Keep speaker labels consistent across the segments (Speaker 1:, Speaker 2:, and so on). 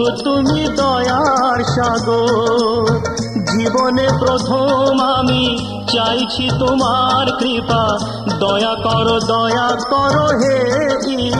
Speaker 1: বন্ধু তুমি দয়ার সাগর, জীবনে প্রথম আমি চাইছি তোমার কৃপা, দয়া করো হে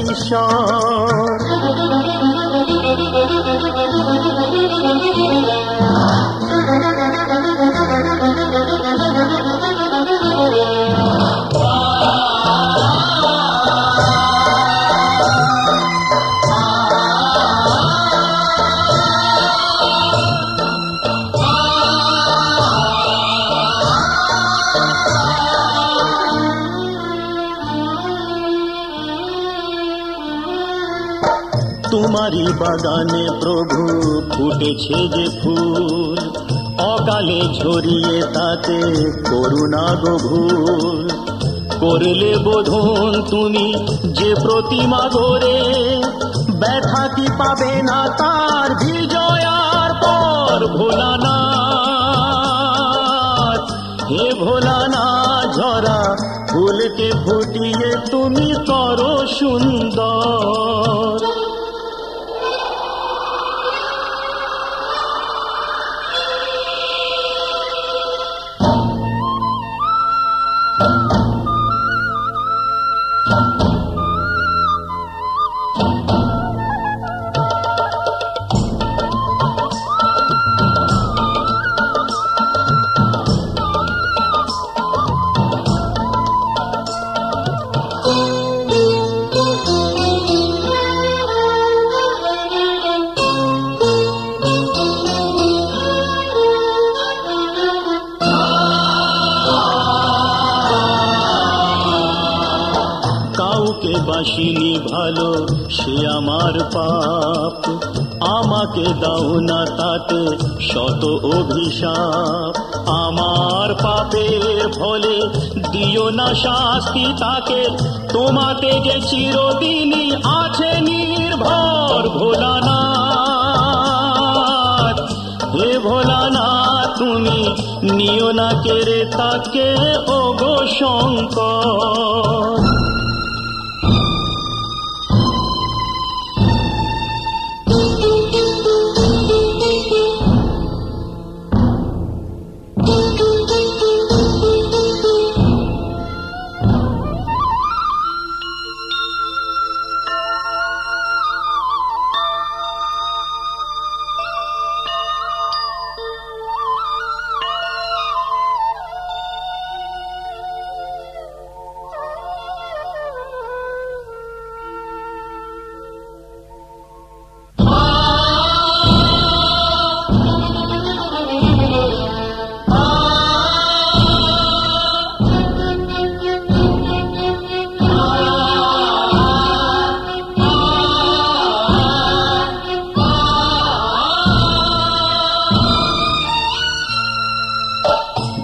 Speaker 1: ঈশ্বর। তোমারি বাগানে প্রভু ফুটেছে যে ফুল, অকালে ঝরিয়ে তাতে করুণা গো ভুল। করলে বোধন তুমি যে প্রতিমা গড়ে, ব্যথা কি পাবে না তার বিজয়ার পর। ভোলানাথ হে ভোলানাথ, ঝরা ফুলকে ফুটিয়ে তুমি করো সুন্দর। কাউকে বাসিনি ভালো সে আমার পাপ, আমাকে দাও না তাতে শত অভিশাপ। আমার পাপের ফলে দিও না শাস্তি তাকে, তোমাতে যে চিরদিনই আছে নির্ভর। ভোলানাথ হে ভোলানাথ, তুমি নিও না কেড়ে তাকে ও গো শঙ্কর।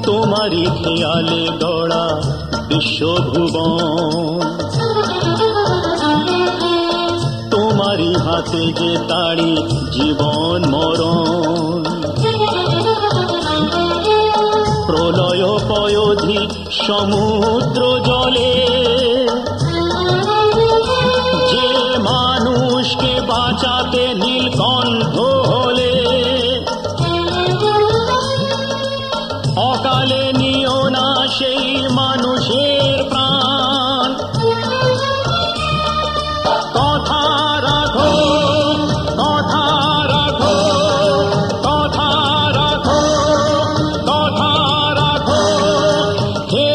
Speaker 1: তোমারি খেয়ালে গড়া বিশ্বভুবন, তোমারি হাতে যে তাড়ি জীবন মরণ। প্রলয় পয়োধি সমুদ্র জলে, যে মানুষকে বাঁচাতে নীলকণ্ঠ হলে, অকালে নিও না সেই মানুষের প্রাণ। কথা রাখো, কথা রাখো, কথা রাখো, কথা রাখো হে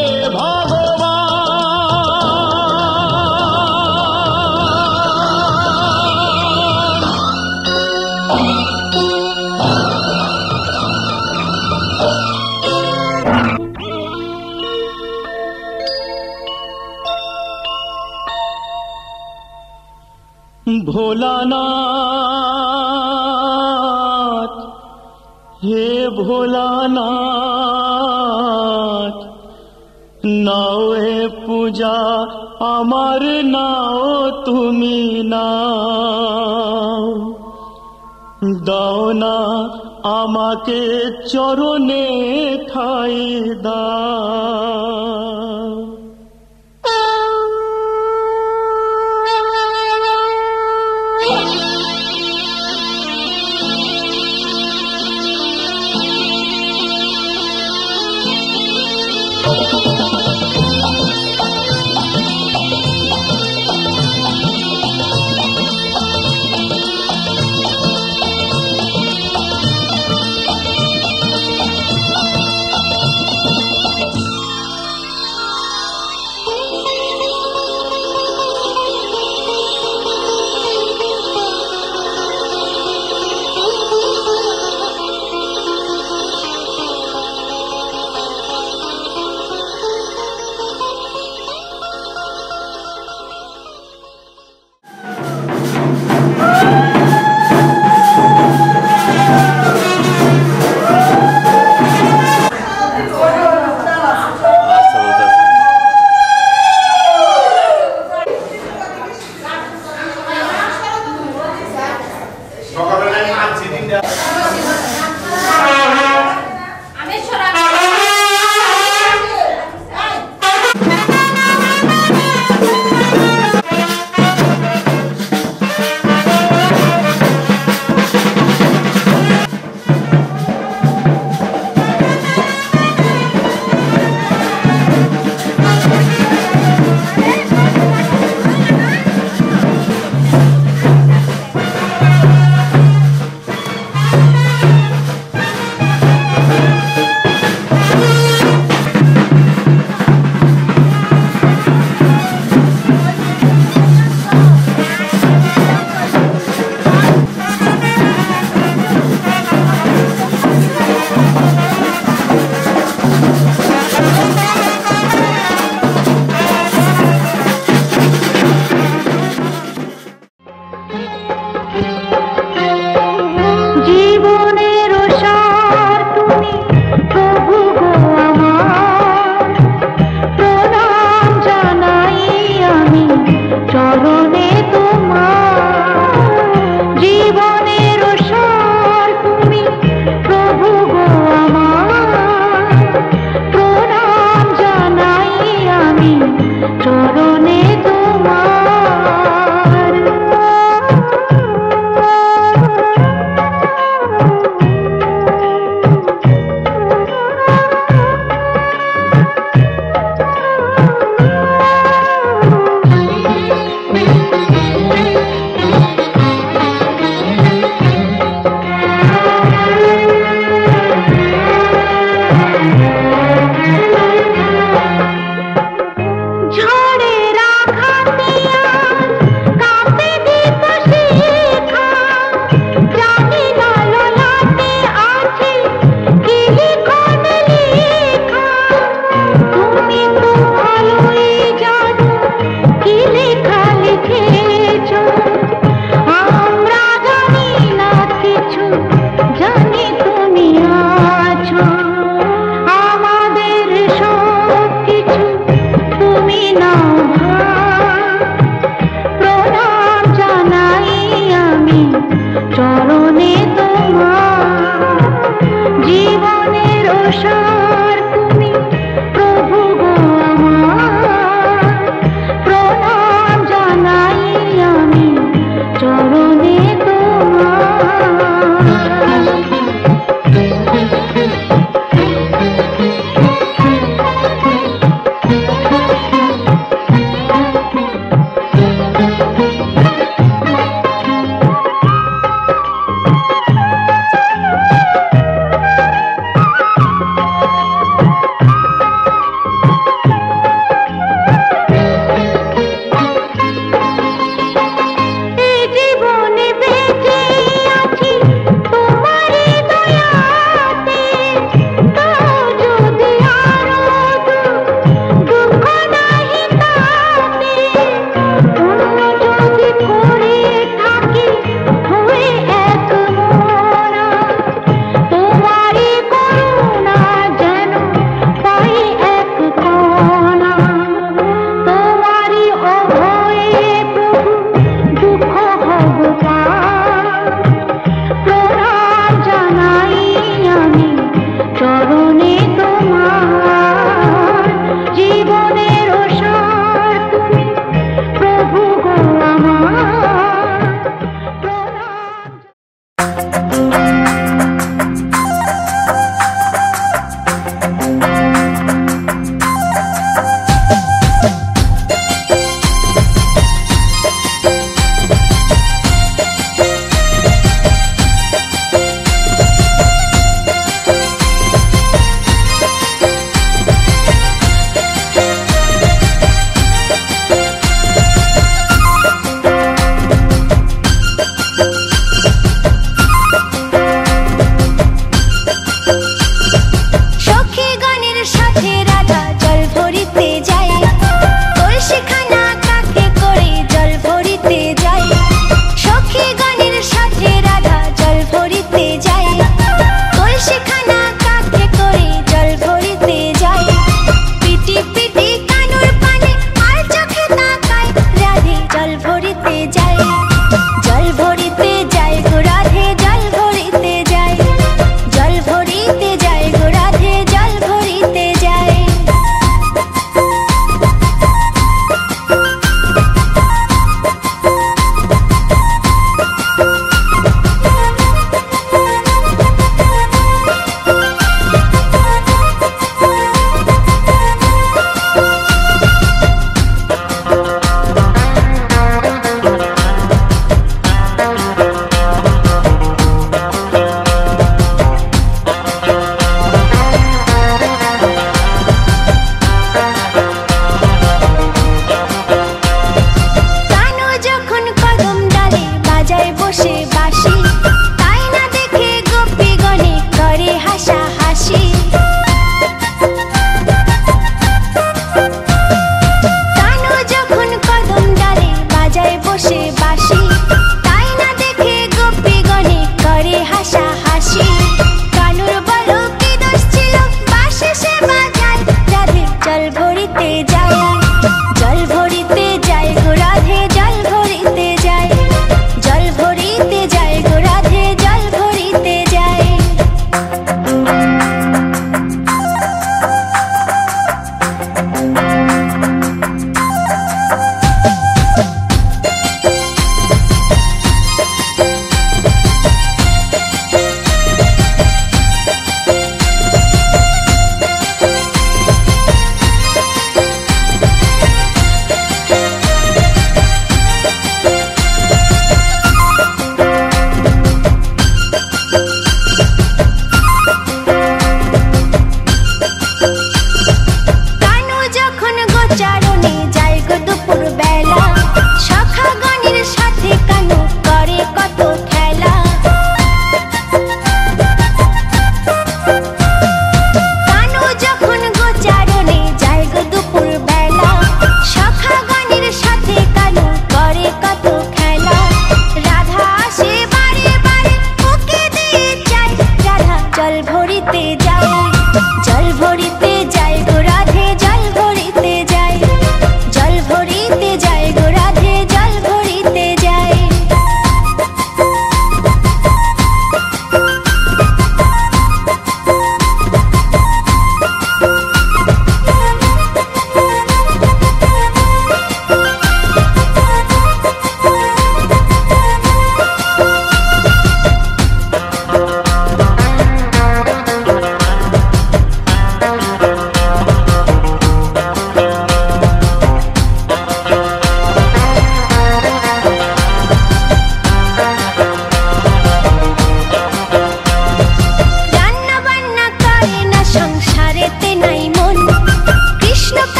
Speaker 1: ভোলানাথ হে ভোলানাথ, নাও এ পূজা আমার, নাও তুমি নাও। দাও না আমাকে চরণে ঠাই দাও।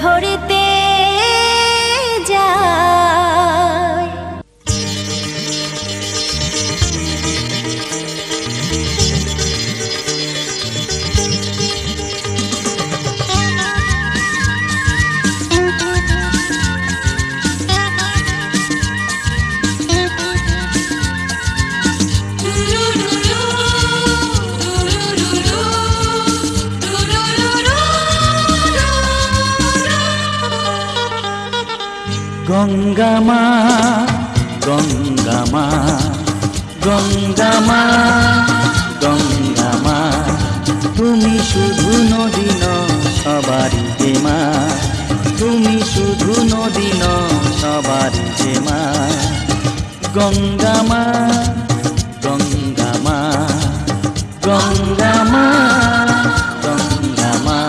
Speaker 2: ভরিতে যায়।
Speaker 1: গঙ্গা মা, গঙ্গা মা, গঙ্গা মা, গঙ্গা মা, তুমি শুধু নদী নও সবারই যে মা, তুমি শুধু নদী নও সবারই যে মা। গঙ্গা মা, গঙ্গা মা, গঙ্গা মা, গঙ্গা মা,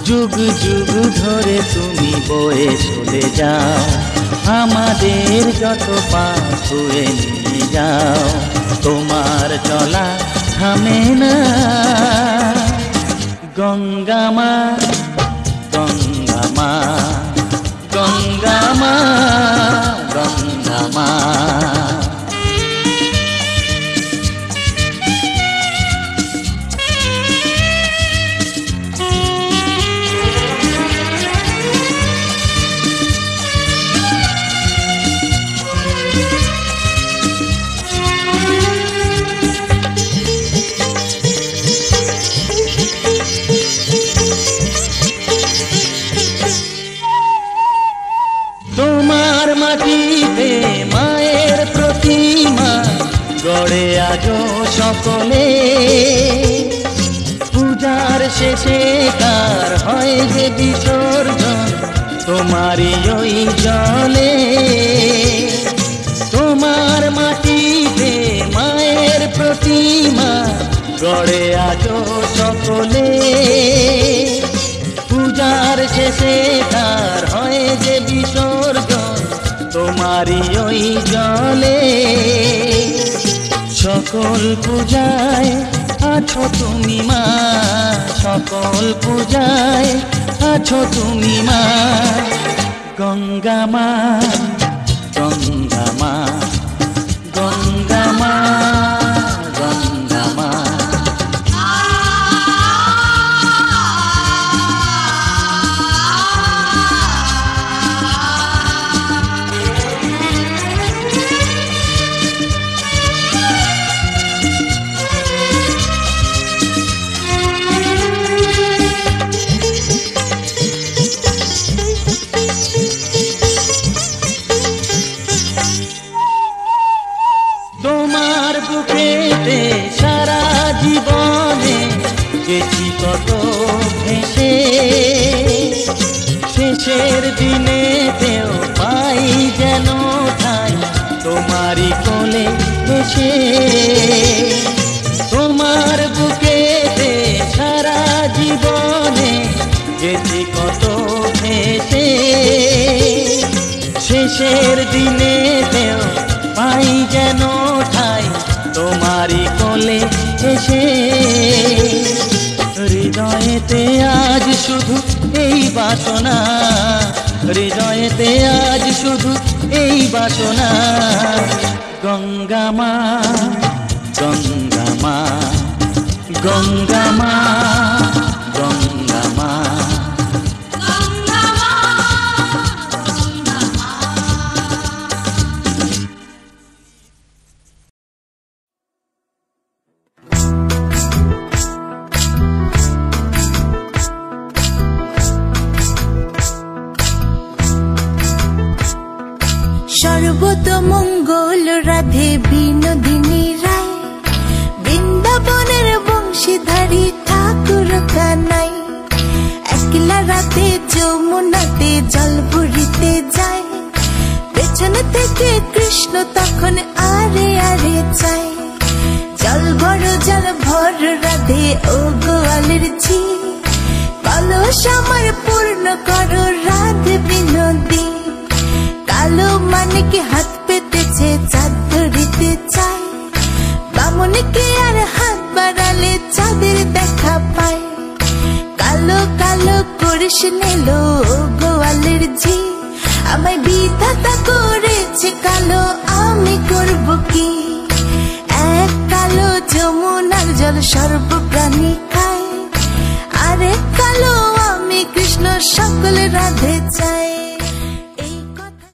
Speaker 1: যুগ যুগ ধরে তুমি বয়ে চলে যাও, আমাদের যত পাপ ধুয়ে নিয়ে যাও। তোমার চলা থামে না। গঙ্গা মা, গঙ্গা মা, গঙ্গা মা, গঙ্গা মা। তোমার মাটিতে মায়ের প্রতিমা গড়ে আজো সকলে, পূজার শেষে কার হয় যে বিসর্জন তোমারই ওই জলে। তোমার মাটিতে মায়ের প্রতিমা গড়ে আজো সকলে, পূজার শেষে কার হয় যে বিসর্জন তোমারই ওই জলে। সকল পূজায় আছো তুমি মা, সকল পূজায় আছো তুমি মা। গঙ্গা মা, গঙ্গা মা, গঙ্গা মা, গঙ্গা মা। তোমার বুকেতে সারা জীবনে গেছি কত ভেসে, শেষের দিনেতেও পাই যেন ঠাই তোমারই কোলে এসে। তোমার বুকেতে সারা জীবনে গেছি কত ভেসে, শেষের দিনেতেও পাই যেন ঠাই তোমারই কোলে এসে। হৃদয়েতে আজ শুধু এই বাসনা, হৃদয়েতে আজ শুধু এই বাসনা। গঙ্গা মা, গঙ্গা মা, গঙ্গা মা, গঙ্গা মা।
Speaker 3: সর্বতমঙ্গল রাধে বিনোদিনী রায়, বৃন্দাবনের বংশীধারী ঠাকুর কানাই। একলা রাতে যমুনাতে জল ভরিতে যায়, পেছন থেকে কৃষ্ণ তখন আরে আরে চায়। জল ভর রাধে ও গোয়ালের ঝি, কলস আমার পূর্ণ করো রাধে বিনোদী। কালো মানিকে হাত পেতেছে চাঁদ ধরিতে চায়, বামনকে আর হাত বাড়ালে চাঁদের দেখা পায়। কালো কালো করিস নিলো গোয়ালের ঝি আমায় বিধাতা করেছে কালো আমি করব কি এক কালো যমুনার জল সর্বপ্রাণী খায় আরে কালো আমি কৃষ্ণ সকল রাধে চাই এই কথা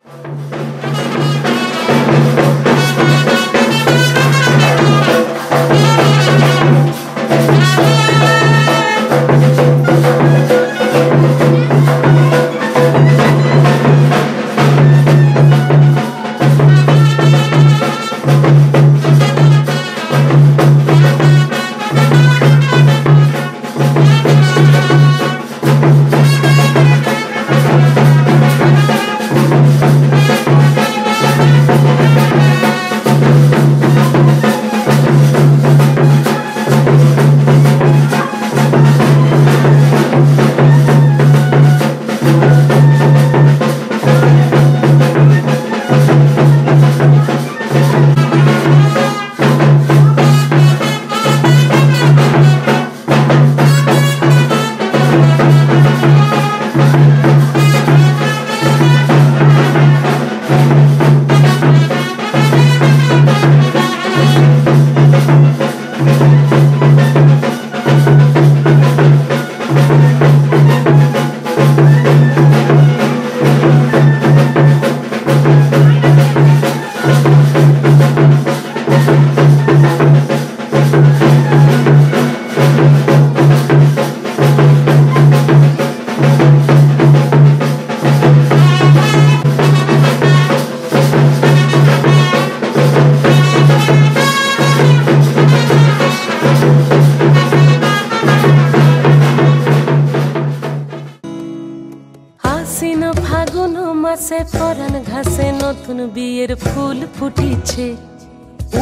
Speaker 4: মাসে পরান ঘাসে নতুন বিয়ের ফুল ফুটিছে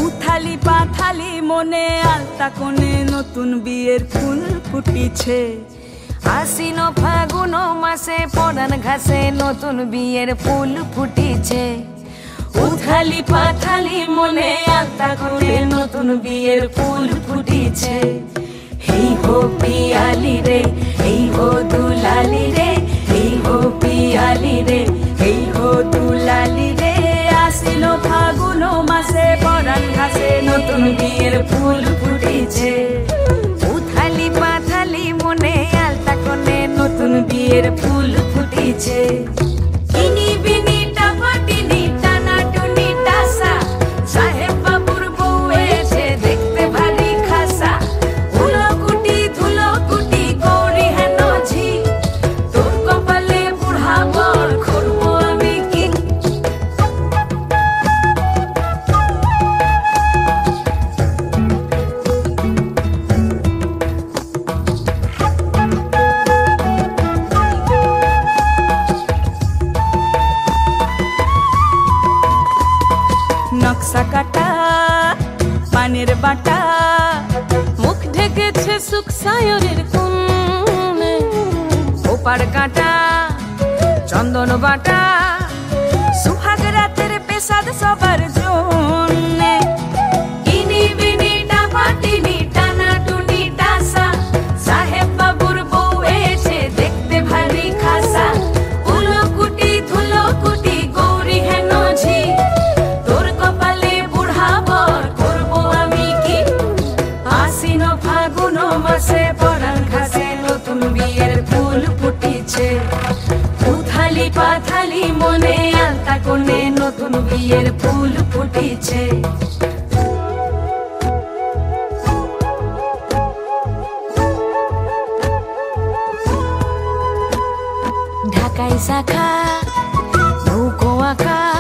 Speaker 5: উথালি পাথালি মনে আলতা কোণে নতুন বিয়ের ফুল ফুটিছে
Speaker 4: আশ্বিন ফাগুন মাসে পরান ঘাসে নতুন বিয়ের ফুল ফুটিছে উথালি পাথালি মনে আলতা কোণে নতুন বিয়ের ফুল ফুটিছে এই হো পিয়ালি রে এই হো দুলালি রে এই হো পিয়ালি রে এই হো দুলালি রে
Speaker 5: আশ্বিন ফাগুন মাসে পরান ঘাসে নতুন বিয়ের ফুল ফুটিছে
Speaker 4: উথালি পাথালি মনে আলতা কোণে নতুন বিয়ের ফুল ফুটিছে
Speaker 5: ইনি বিনি টাপাটিনি টানা টুনি টাসা সাহেব বাবুর বউ এসে দেখতে ভারী খাসা ধুলোকুটি ধুলোকুটি গৌরী হেন ঝি তোর কপালে বুড়া বর করবো আমি কি নকশা কাটা পানের বাটা
Speaker 4: মুখ ঢেকেছে সুখ সায়রের কোণে
Speaker 5: ওপার কাটা চন্দন বাটা সুহাগ রাতের পেশাদ সবার জন্যে ইনি বিনি টাপাটিনি টানা টুনি টাসা সাহেব বাবুর বউ এসে দেখতে ভারী খাসা উলোকুটি ধুলোকুটি গৌরী হেন ঝি তোর কপালে বুড়া বর করবো আমি কি আশ্বিন ফাগুন মাসে পরান ঘাসে নতুন বিয়ের ফুল ফুটিছে উথালি পাথালি মনে আলতা কোণে নতুন বিয়ের ফুল ফুটিছে
Speaker 4: ঢাকাই শাখা নৌকো আঁকা